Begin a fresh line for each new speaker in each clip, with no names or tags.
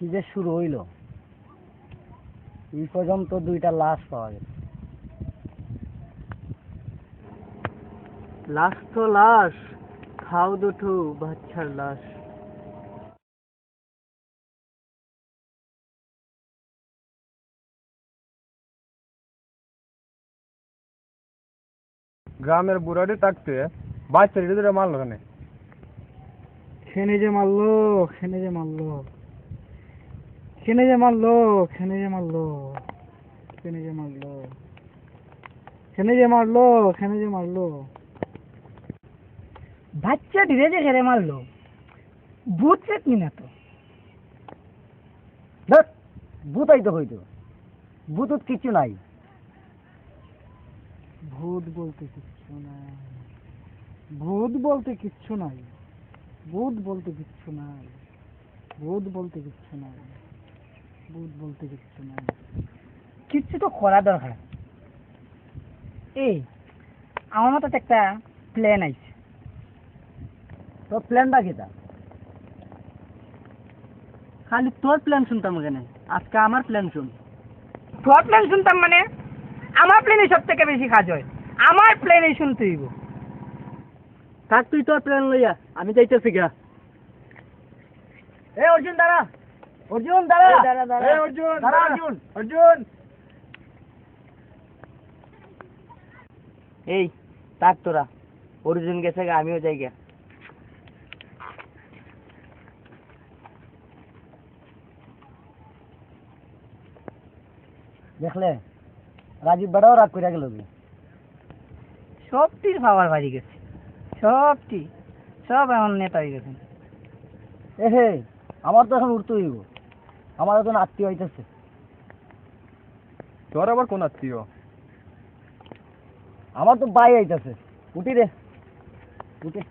কি যে শুরু হইল, এই পর্যন্ত 2টা লাশ পাওয়া গেছে।
লাশ তো লাশ, খাও দুটো বাচ্চার লাশ।
গ্রামের বুড়াটি থাকতে বাচ্চা ধরে মারলো কেন?
খেনে যে মারলো, খেনে যে মারলো, খেনে যে মারলো, খেনে যে মারলো, খেনে যে মারলো, খেনে যে মারলো, খেনে যে মারলো।
বাচ্চা ধীরে যে ঘেরে মারলো, ভূত চেতনি না তো? ভূত হইতো হইতো, ভূত কিছু নাই।
ভূত বলতে কিচ্ছু নাই, ভূত বলতে কিচ্ছু নাই, ভূত বলতে কিচ্ছু নাই, ভূত বলতে কিচ্ছু নাই, ভূত বলতে কিচ্ছু নাই।
কিচ্ছু তো করা দরকার। এই আমার মাথাতে একটা প্ল্যান আইছে। তোর প্ল্যানটা কিটা?
খালি তোর প্ল্যান শুনতাম কেন? আজকে আমার প্ল্যান শুন।
তোর প্ল্যান শুনতাম মানে? আমার প্ল্যানই সব থেকে বেশি কাজ হয়, আমার প্ল্যানই শুনতে হইব।
থাক তুই তোর প্ল্যান লইয়া, আমি যাইতেছি গা।
এ অর্জুন দাঁড়া, অর্জুন দাঁড়া,
দাঁড়া, দাঁড়া।
এই অর্জুন,
দাঁড়া
অর্জুন, অর্জুন।
এই থাক তোরা, অর্জুন গেছে গা, আমিও যাই গা।
দেখলে রাজীব বেড়াও রাগ করে গেল। সবটির পাওয়ার বাড়ি গেছে, সবটি, সব এমন নেতা হয়ে গেছে। এ হে, আমার তো এখন উঠতে হইব, আমার এখন আত্মীয় হইতেছে।
তোর আবার কোন আত্মীয়?
আমার তো ভাই আইতাছে। উঠি রে, উঠে।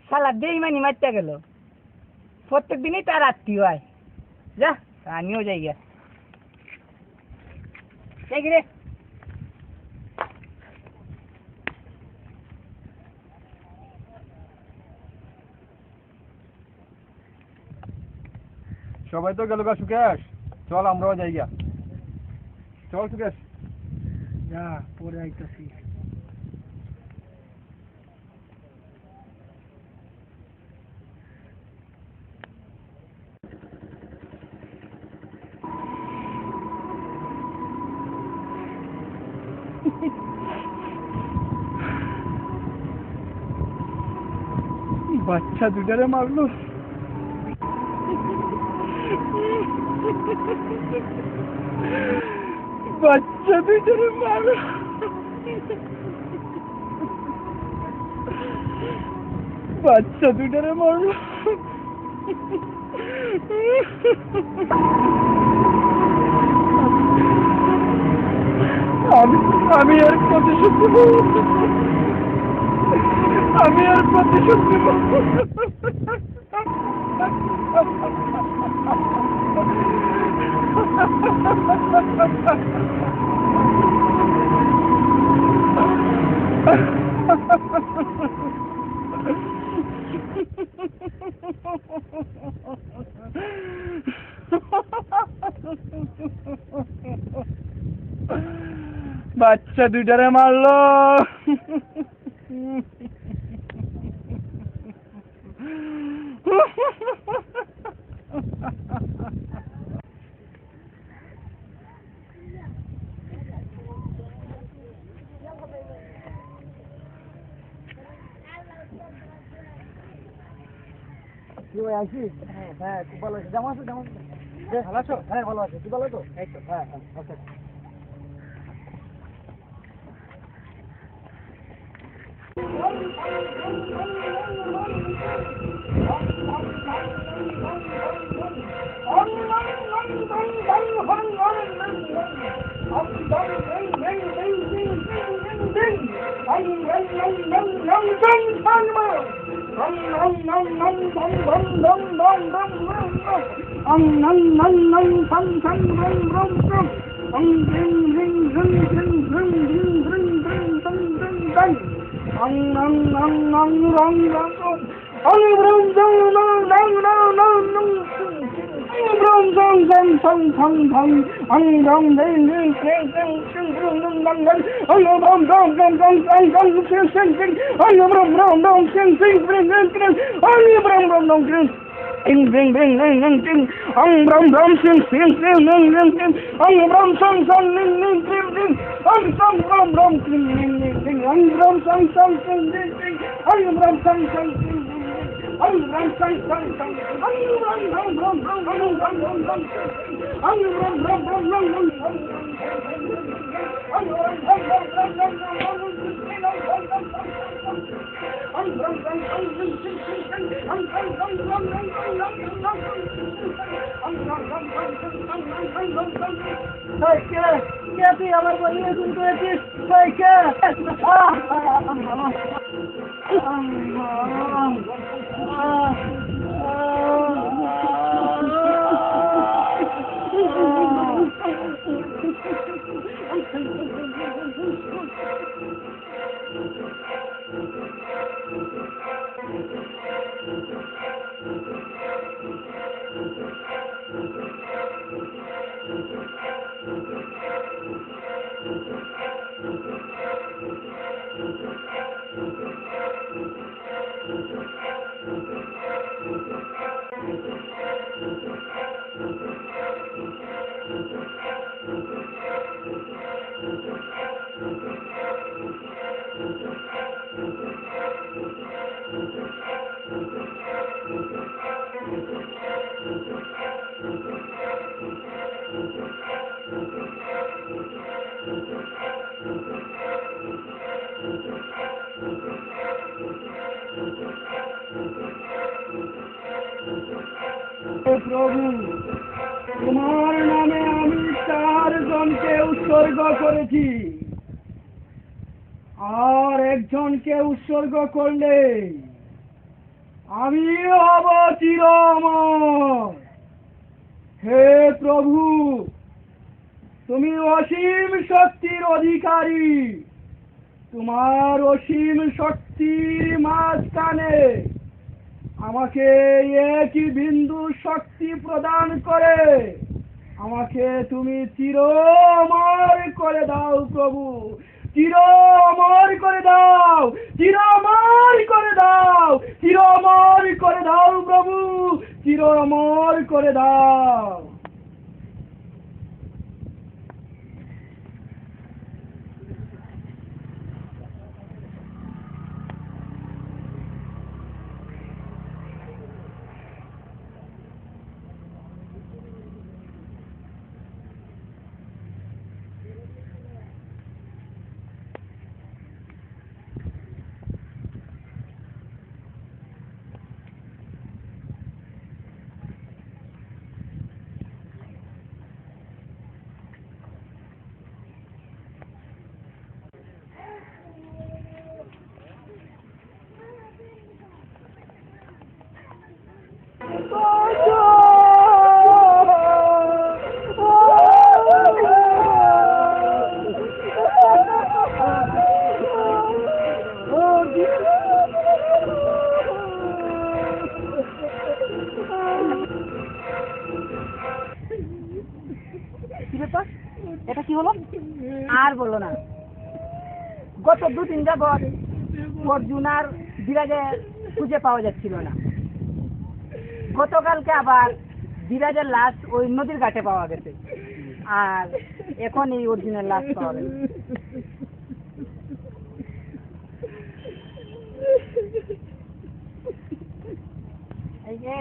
শালা বেইমানি মারতে গেল, প্রত্যেক দিনই তার আত্মীয় হয়। যা, আমিও যাই গিয়া। যাই রে।
সবাই তো গেল গা সুকেশ, চল আমরাও যাই গা। চল সুকেশ।
যা, পরে আইতাছি। বাচ্চা দুটারে মারলো। বাচ্চা দুটারে মারলো, বাচ্চা দুটারে মারলো। আমি আর প্রতিশোধ নেব, আমি আর প্রতিশোধ নেব। বাচ্চা দুইটারে মারলো।
কি ভাই আসিস? হ্যাঁ, খুব ভালো আছি। কেমন আছো? কেমন ভালো আছো? হ্যাঁ, ভালো আছি। তুই ভালো তো? এই তো, হ্যাঁ হ্যাঁ, ওকে।
Om Ing bring bring ning ning ting ang bram bram sing sing sing ning ning ting ang bram sang sang ning ning ting ting ang sang bram bram ting ning ning ting ang bram sang sang sing ning ting ang bram sang sang sing ning ning ang bram sang sang sang ang bram bram bram bram bram bram bram bram ang bram bram bram bram bram ang bram bram bram bram bram কে তুই আমার বলিয়ে শুরু করেছিস কে প্রভু তোমার নামে আমি 4 জনকে উৎসর্গ করেছি আর একজনকে উৎসর্গ করলে আমি হব চিরময় হে প্রভু তুমি অসীম শক্তির অধিকারী তোমার অসীম শক্তির মাঝখানে আমাকে একই বিন্দু শক্তি প্রদান করে আমাকে তুমি চিরমর করে দাও প্রভু চিরমর করে দাও চিরমর করে দাও চিরমর করে দাও প্রভু চিরমর করে দাও
এটা কি হলো আর বলো না গত 2-3 যাবত অর্জুন আর বিরাজে খুঁজে পাওয়া যাচ্ছিল না গতকালকে আবার বিরাজের লাশ ওই নদীর ঘাটে পাওয়া গেছে আর এখন এই অর্জুনের লাশ পাওয়া গেছে এই যে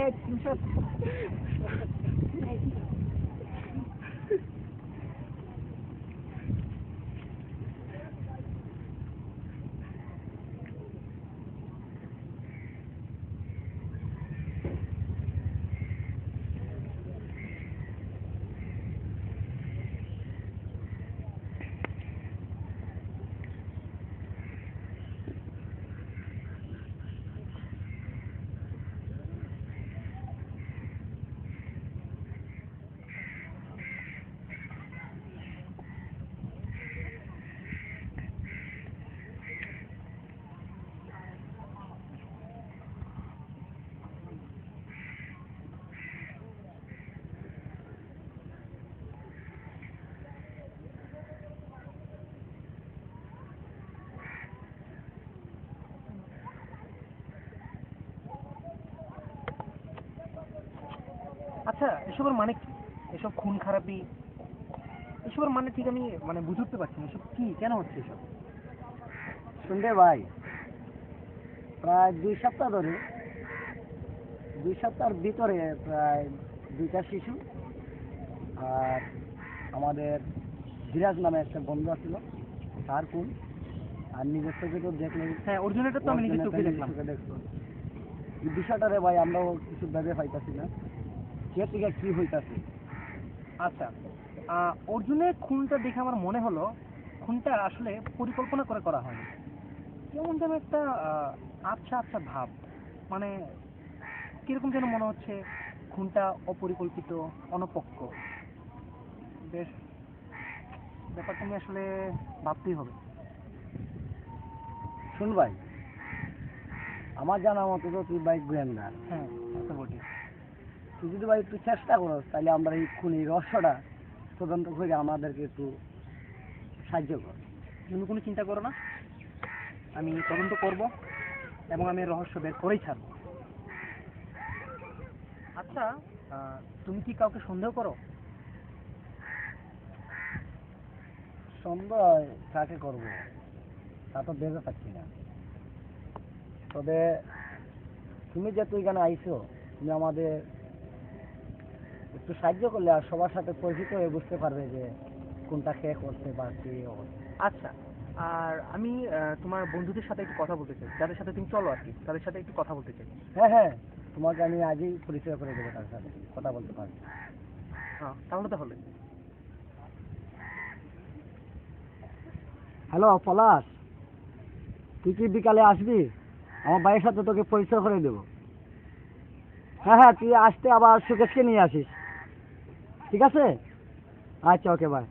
আচ্ছা, এসবের মানে কি? এসব খুন খারাপি, এসবের মানে ঠিক আমি মানে বুঝে উঠতে পারছি না। এসব কি, কেন হচ্ছে এসব?
শুনবে ভাই, প্রায় 2 সপ্তাহের ভিতরে প্রায় 2টা শিশু আর আমাদের ধীরাজ নামে একটা বন্ধু ছিল, তার খুন। আর নিজের চোখে তো দেখলে,
হ্যাঁ, অর্জুনেরটা তো আমি নিজের চোখে দেখলাম।
দেখছো এই বিষয়টা রে ভাই, আমরাও কিছু ভেবে পাইতাছি না কে থেকে কি হইতাছে।
আচ্ছা, অর্জুনের খুনটা দেখে আমার মনে হলো খুনটা আসলে পরিকল্পনা করে করা হয়নি। কেমন যেন একটা আবছা আবছা ভাব, মানে কিরকম যেন মনে হচ্ছে খুনটা অপরিকল্পিত, অনপক্ষ। বেশ, ব্যাপারটা নিয়ে আসলে ভাবতেই হবে।
শুন ভাই, আমার জানা মতো তো তুই বাইক গোয়েন্দা।
হ্যাঁ, আচ্ছা বলছি।
তুই যদি ভাই একটু চেষ্টা করস, তাহলে আমরা এই খুনির রহস্যটা তদন্ত করে আমাদেরকে একটু সাহায্য কর।
তুমি কোনো চিন্তা করো না, আমি তদন্ত করব এবং আমি রহস্য বের করেই ছাড়ব। আচ্ছা, তুমি কি কাউকে সন্দেহ করো?
সন্দেহ কাকে করবো তা তো ভেবে পাচ্ছি না। তবে তুমি যেহেতু এখানে আইছো, তুমি আমাদের একটু সাহায্য করলে আর সবার সাথে পরিচিত হয়ে বুঝতে পারবে যে কোনটা কে করছে বা কে করছে।
আচ্ছা, আর আমি তোমার বন্ধুদের সাথে একটু কথা বলতে চাই, যাদের সাথে তুমি চলো আর কি, তাদের সাথে একটু কথা বলতে চাই।
হ্যাঁ হ্যাঁ, তোমাকে আমি আজই পরিচয় করে দেবো, তার সাথে কথা বলতে পারবে।
হ্যাঁ, তাহলে
হ্যালো পলাশ, তুই কি বিকালে আসবি? আমার ভাইয়ের সাথে তোকে পরিচয় করে দেবো। হ্যাঁ হ্যাঁ, তুই আসতে আবার সুকেশকে নিয়ে আসিস, ঠিক আছে? আচ্ছা, ওকে, বাই।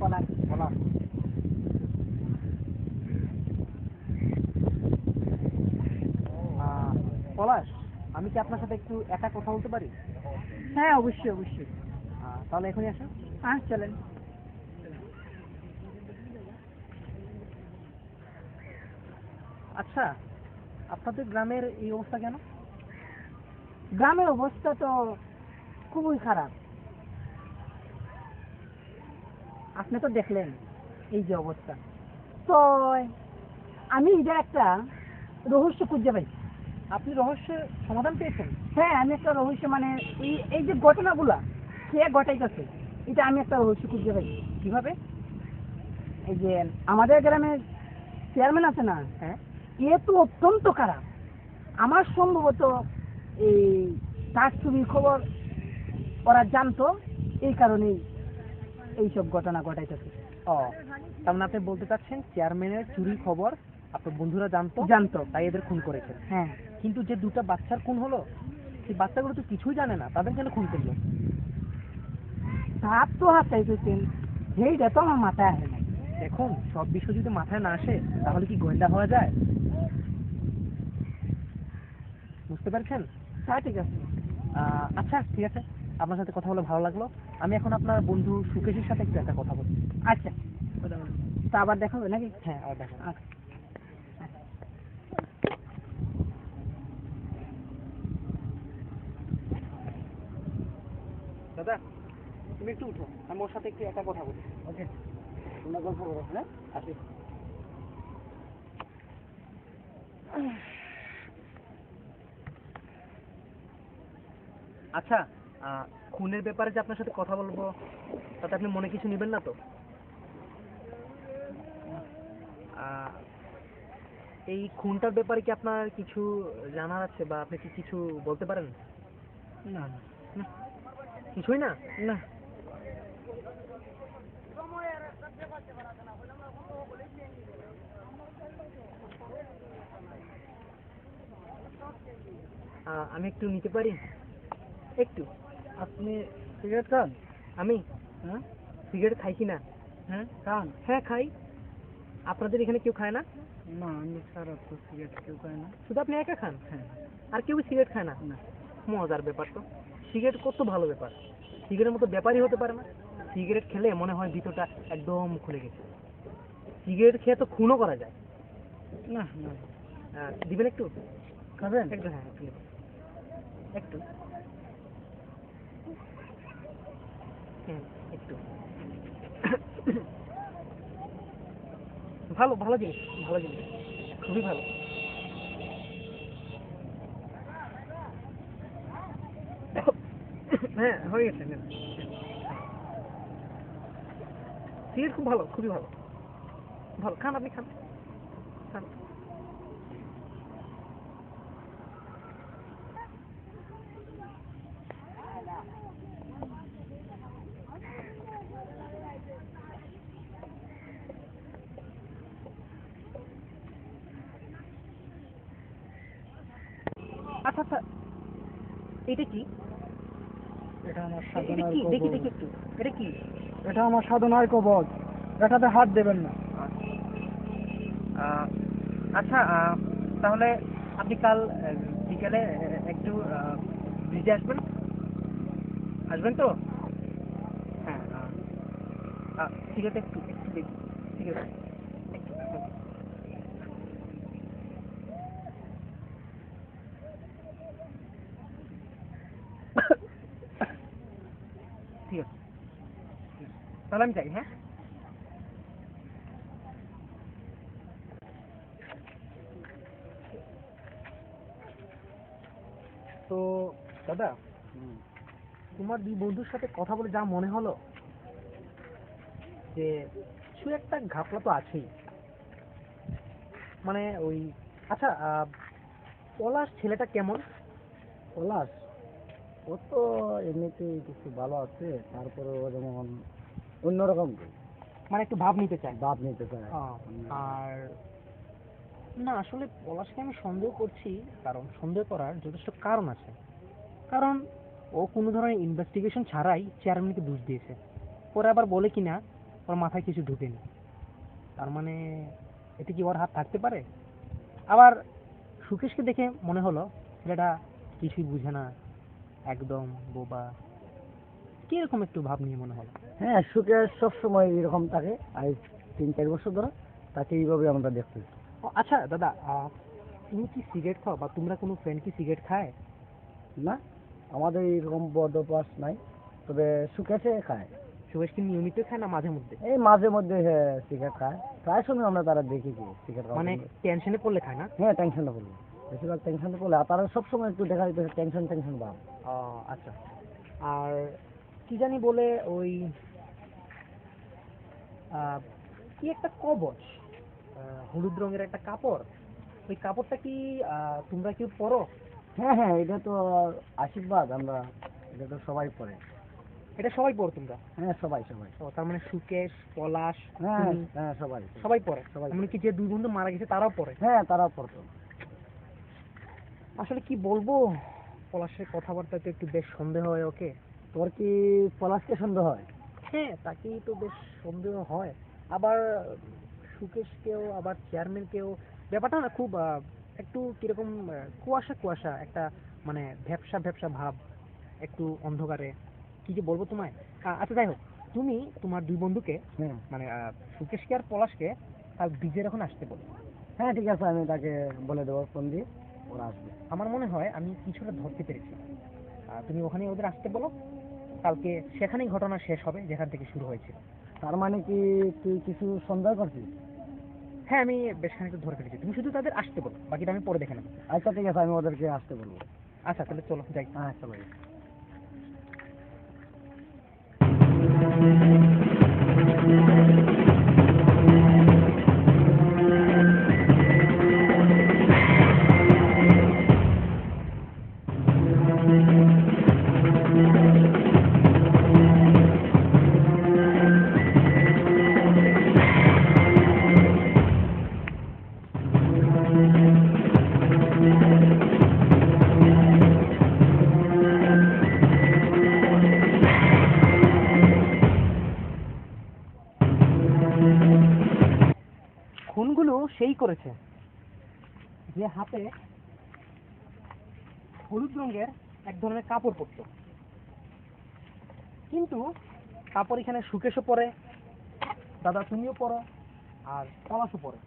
পলাশ, পলাশ,
পলাশ, আমি কি আপনার সাথে একটু একা কথা বলতে পারি?
হ্যাঁ অবশ্যই অবশ্যই।
তাহলে এখনই আসেন।
হ্যাঁ চলেন।
আচ্ছা, আপনাদের গ্রামের এই অবস্থা কেন?
গ্রামের অবস্থা তো খুবই খারাপ, আপনি তো দেখলেন এই যে অবস্থা। তো আমি এটার একটা রহস্য খুঁজে পাইছি।
আপনি রহস্যের সমাধান পেয়েছেন?
হ্যাঁ, আমি একটা রহস্য, মানে এই যে ঘটনাগুলা কে ঘটাইতেছে, এটা আমি একটা রহস্য খুঁজে পাইছি।
কিভাবে?
এই যে আমাদের গ্রামের চেয়ারম্যান আছে না,
হ্যাঁ।
এ তো অত্যন্ত খারাপ। আমার সম্ভবত এই তার চুরির খবর ওরা জানতো, এই কারণেই এইসব ঘটনা ঘটাইতেছে।
ও, তার মানে আপনি বলতে চাচ্ছেন চেয়ারম্যানের চুরির খবর আপনার বন্ধুরা জানতো, তাই এদের খুন করেছেন।
হ্যাঁ,
কিন্তু যে দুটো বাচ্চার খুন হলো, সেই বাচ্চাগুলো তো কিছুই জানে না, তাদের কেন খুন করলো?
তার তো হাতাইতেছেন, সেইটা তো আমার মাথায় আসে না।
দেখুন, সব বিষয় যদি মাথায় না আসে তাহলে কি গোয়েন্দা হওয়া যায়? বুঝতে পারছেন?
হ্যাঁ ঠিক আছে।
আচ্ছা, ঠিক আছে, আপনার সাথে কথা বলে ভালো লাগলো। আমি এখন আপনার বন্ধু সুকেশের সাথে একটু একটা কথা বলছি।
আচ্ছা, তা আবার দেখা হবে নাকি?
হ্যাঁ, আর দেখেন।
আচ্ছা।
দাদা, তুমি একটু উঠো, আমি ওর সাথে একটু একটা কথা বলি।
ওকে, তোমরা গল্প করো, হ্যাঁ?
আসি। আচ্ছা, খুনের ব্যাপারে যে আপনার সাথে কথা বলবো, তাতে আপনি মনে কিছু নেবেন না তো? এই খুনটার ব্যাপারে কি আপনার কিছু জানার আছে, বা আপনি কি কিছু বলতে পারেন?
না
না, কিছুই না?
না।
আমি একটু নিতে পারি? একটু।
আপনি সিগারেট খান?
আমি
হ্যাঁ
সিগারেট খাই কি না?
হ্যাঁ খান।
হ্যাঁ, খাই।
আপনাদের এখানে কেউ খায় না?
না, আমি ছাড়া তো সিগারেট কেউ খায় না।
শুধু আপনি একা খান?
হ্যাঁ।
আর কেউ সিগারেট খায় না?
না।
মজার ব্যাপার তো। সিগারেট কত ভালো ব্যাপার, সিগারেটের মতো ব্যাপারই হতে পারে না। সিগারেট খেলে মনে হয় ভিতরটা একদম খুলে গেছে। সিগারেট খেয়ে তো খুনও করা যায়।
না না।
দিবেন একটু?
খাবেন?
একটু, হ্যাঁ একটু নেবেন। একটু একটু ভালো ভালো জিনিস, ভালো জিনিস, খুবই ভালো। হ্যাঁ হয়ে গেছে। সিগারেট খুব ভালো, খুবই ভালো, ভালো। খান, আপনি খান, খান। আচ্ছা আচ্ছা, এটা কি?
এটা আমার
এটা
সাধনার
কি? দেখি
কবজ।
দেখি একটু, এটা কি?
এটা আমার সাধনার কবজ। এটাতে হাত দেবেন না।
আচ্ছা, তাহলে আপনি কাল বিকেলে একটু ব্রিজে আসবেন, আসবেন তো? হ্যাঁ, ঠিক আছে, একটু একটু দেখি, ঠিক আছে। ঠিক আছে, তাহলে আমি যাই। হ্যাঁ, তো দাদা, তোমার দুই বন্ধুর সাথে কথা বলে যা মনে হলো যে কিছু একটা ঘাপলা তো আছেই। মানে ওই, আচ্ছা, পলাশ ছেলেটা কেমন?
পলাশ, ও তো এমনিতেই কিছু ভালো আছে, তারপরে ও যেমন অন্যরকম
মানে একটু ভাব নিতে চায়।
ভাব নিতে চায়।
আর না, আসলে পলাশকে আমি সন্দেহ করছি, কারণ সন্দেহ করার যথেষ্ট কারণ আছে। কারণ ও কোনো ধরনের ইনভেস্টিগেশন ছাড়াই চেয়ারম্যানকে দোষ দিয়েছে। পরে আবার বলে কিনা ওর মাথায় কিছু ঢুকেনি। তার মানে এতে কি ওর হাত থাকতে পারে? আবার সুকেশকে দেখে মনে হলো ছেলেটা কিছুই বুঝে না, একদম বোবা, কিরকম একটু ভাব নিয়ে মনে হলো।
হ্যাঁ, সুখে সবসময় এরকম থাকে, আর 3-4 বছর ধরে তাকে এইভাবে আমরা দেখতেছি।
ও আচ্ছা দাদা, তুমি কি সিগারেট খাও, বা তোমরা কোনো ফ্রেন্ড কি সিগারেট খায়?
না, আমাদের এরকম বদ অভ্যাস নাই, তবে সুখেছে খায়।
সুকেশ কি নিয়মিত খায় না মাঝে মধ্যে?
এই মাঝে মধ্যে সিগারেট খায়, প্রায় সময় আমরা তারা দেখেছি সিগারেট খাওয়া।
মানে টেনশনে পড়লে খায় না?
হ্যাঁ, টেনশনে পড়লে, বেশিরভাগ টেনশনে পড়লে, আর তারা সবসময় একটু দেখা যেতেছে টেনশন টেনশন ভাব।
আচ্ছা। আর কি জানি বলে ওই কি একটা কবচ, হলুদ রঙের একটা কাপড়, ওই কাপড়টা কি তোমরা কেউ পরো?
হ্যাঁ হ্যাঁ, এটা তো আশীর্বাদ, আমরা এটা তো সবাই পড়ে।
এটা সবাই পরো তোমরা?
হ্যাঁ, সবাই সবাই।
ও, তার মানে সুকেশ, পলাশ,
হ্যাঁ
তুমি
হ্যাঁ, সবাই
সবাই পরে?
সবাই।
এমনকি যে দুই বন্ধু মারা গেছে তারাও পরে?
হ্যাঁ, তারাও পড়তো।
আসলে কি বলবো, পলাশের কথাবার্তা তো একটু বেশ সন্দেহ হয় ওকে।
তোর কি পলাশকে সন্দেহ হয়?
হ্যাঁ, তাকেই তো বেশ সন্দেহ হয়। আবার সুকেশকেও, আবার চেয়ারম্যানকেও। ব্যাপারটা না খুব একটু কিরকম কুয়াশা কুয়াশা একটা, মানে ভ্যাপসা ভ্যাপসা ভাব, একটু অন্ধকারে। কি যে বলবো তোমায়। আচ্ছা যাই হোক, তুমি তোমার দুই বন্ধুকে,
হ্যাঁ
মানে সুকেশকে আর পলাশকে, কাল ব্রিজের এখন আসতে বলো।
হ্যাঁ, ঠিক আছে, আমি তাকে বলে দেবো ফোন দিয়ে, ওরা আসবে।
আমার মনে হয় আমি কিছুটা ধরতে পেরেছি। তুমি ওখানে ওদের আসতে বলো। কালকে সেখানেই ঘটনা শেষ হবে যেখান থেকে শুরু হয়েছিল।
তার মানে কি তুই কিছু সন্দেহ করছিস?
হ্যাঁ, আমি বেশ খানিকটা ধরে ফেলেছি। তুমি শুধু তাদের আসতে বলো, বাকিটা আমি পরে দেখে নেবো।
আচ্ছা ঠিক আছে, আমি ওদেরকে আসতে বলবো।
আচ্ছা, তাহলে চলো যাই।
হ্যাঁ, সবাই।
সেই করেছে যে হাতে হলুদ রঙের এক ধরনের কাপড় পরতো, কিন্তু কাপড় এখানে সুকেশও পরে, দাদা তুমিও পরো, আর পলাশও পরে।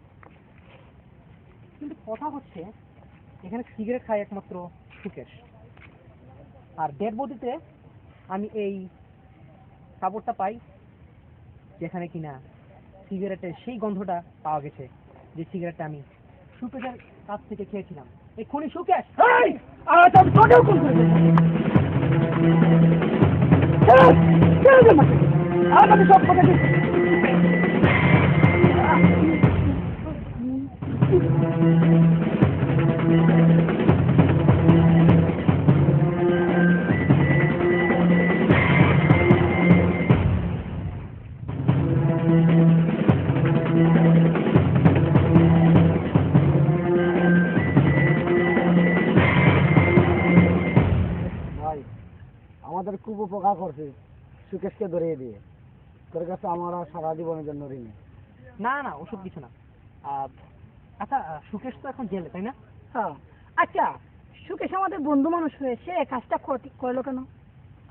কিন্তু কথা হচ্ছে এখানে সিগারেট খায় একমাত্র সুকেশ, আর ডেড বডিতে আমি এই কাপড়টা পাই যেখানে কিনা সিগারেটের সেই গন্ধটা পাওয়া গেছে, যে সিগারেটটা আমি সুকেশের কাছ থেকে খেয়েছিলাম। এক্ষুনি সুকেশ সব কথা
ভাই আমাদের খুব উপকার করছে সুকেশকে ধরিয়ে দিয়ে, তোর কাছে আমরা সারা জীবনের জন্য ঋণী।
না না, ওসব কিছু না। আচ্ছা, সুকেশ তো এখন জেলে, তাই না?
হ্যাঁ। আচ্ছা, সুকেশ আমাদের বন্ধু মানুষ হয়ে সে কাজটা করলো কেন?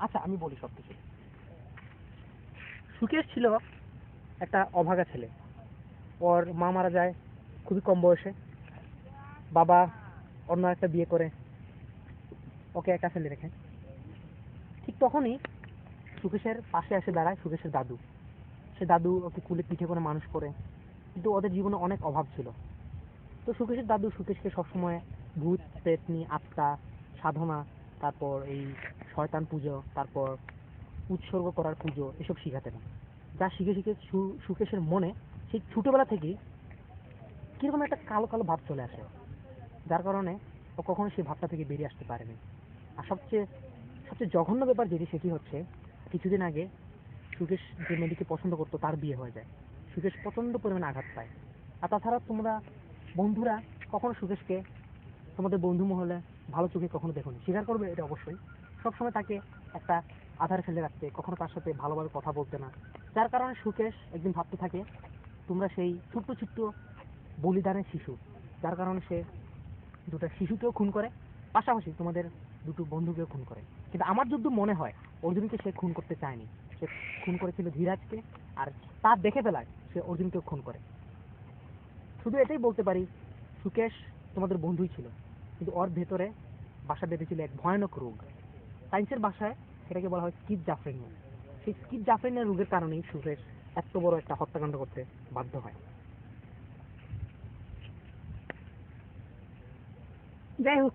আচ্ছা, আমি বলি সব কিছু। সুকেশ ছিল একটা অভাগা ছেলে। ওর মা মারা যায় খুবই কম বয়সে, বাবা অন্য একটা বিয়ে করে ওকে একা ফেলে রেখে। ঠিক তখনই সুকেশের পাশে এসে দাঁড়ায় সুকেশের দাদু। সে দাদু ওকে কুলে পিঠে করে মানুষ করে, কিন্তু ওদের জীবনে অনেক অভাব ছিল। তো সুকেশের দাদু সুকেশকে সবসময় ভূত পেতনি আত্মা সাধনা, তারপর এই শয়তান পুজো, তারপর উৎসর্গ করার পুজো, এসব শিখাতেন। যা শিখে শিখে সুকেশের মনে সেই ছোটবেলা থেকেই কিরকম একটা কালো কালো ভাব চলে আসে, যার কারণে ও কখনো সেই ভাবটা থেকে বেরিয়ে আসতে পারেনি। আর সবচেয়ে সবচেয়ে জঘন্য ব্যাপার যেটি, সেটি হচ্ছে কিছুদিন আগে সুকেশ যে মেয়েটিকে পছন্দ করতো তার বিয়ে হয়ে যায়। সুকেশ প্রচন্ড পরিমাণে আঘাত পায়। আর তাছাড়া তোমরা বন্ধুরা কখনো সুকেশকে তোমাদের বন্ধু মহলে ভালো চোখে কখনো দেখোনি, স্বীকার করবে এটা অবশ্যই। সবসময় তাকে একটা আধারে ফেলে রাখতে, কখনো তার সাথে ভালোভাবে কথা বলতে না, যার কারণে সুকেশ একদিন ভাবতে থাকে তোমরা সেই ছোট্ট ছোট্ট বলিদানের শিশু, যার কারণে সে দুটো শিশুকেও খুন করে, পাশাপাশি তোমাদের দুটো বন্ধুকেও খুন করে। কিন্তু আমার যদ্দূর মনে হয় অর্জুনকে সে খুন করতে চায়নি, সে খুন করেছিল ধীরাজকে, আর তার দেখে ফেলায় সে অর্জুনকেও খুন করে। শুধু এটাই বলতে পারি, সুকেশ তোমাদের বন্ধুই ছিল, কিন্তু ওর ভেতরে বাসা বেঁধেছিল এক ভয়ানক রোগ। সায়েন্সের ভাষায় সেটাকে বলা হয় স্কিজোফ্রেনিয়া। সেই স্কিজোফ্রেনিয়া রোগের কারণেই সুকেশ এত বড় একটা হত্যাকাণ্ড করতে বাধ্য হয়।
যাই হোক,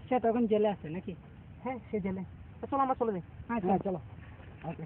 সে তখন জেলে আছে নাকি?
হ্যাঁ, সে জেলে। তো চলো আমরা চলে যাই।
আচ্ছা,
চলো।
ওকে।